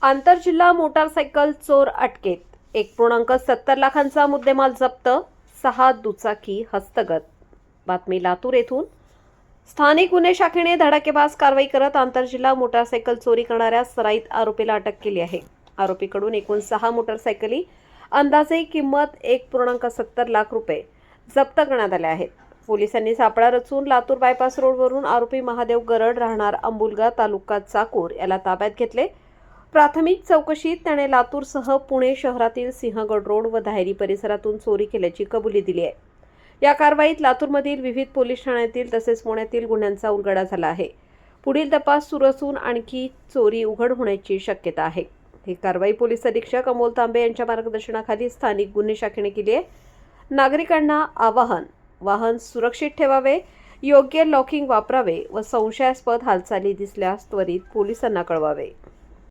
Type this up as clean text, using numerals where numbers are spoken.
आंतरजिल्हा मोटारसायकल चोर अटकेत. 1.70 लाखांचा मुद्देमाल जप्त. 6 दुचाकी हस्तगत. बातमी लातूर येथून. स्थानिक गुन्हे शाखेने धडाकेबाज कारवाई करत आंतरजिल्हा मोटारसायकल चोरी करणाऱ्या सराईत आरोपीला अटक केली आहे. आरोपीकडून एकूण 6 मोटारसायकली अंदाजे किंमत 1.70 लाख रुपये जप्त करण्यात आले आहेत. पोलिसांनी सापळा रचून लातूर बायपास रोडवरून आरोपी महादेव गरड राहणार अंबुलगा तालुका चाकूर याला ताब्यात घेतले. प्राथमिक चौकशीत त्याने लातूरसह पुणे शहरातील सिंहगड रोड व धायरी परिसरातून चोरी केल्याची कबुली दिली आहे. या कारवाईत लातूरमधील विविध पोलीस ठाण्यातील तसेच पुण्यातील गुन्ह्यांचा उलगडा झाला आहे. पुढील तपास सुरू असून आणखी चोरी उघड होण्याची शक्यता आहे. ही कारवाई पोलीस अधीक्षक अमोल तांबे यांच्या मार्गदर्शनाखाली स्थानिक गुन्हे शाखेने केली आहे. नागरिकांना आवाहन: वाहन सुरक्षित ठेवावे, योग्य लॉकिंग वापरावे व संशयास्पद हालचाली दिसल्यास त्वरित पोलिसांना कळवावे.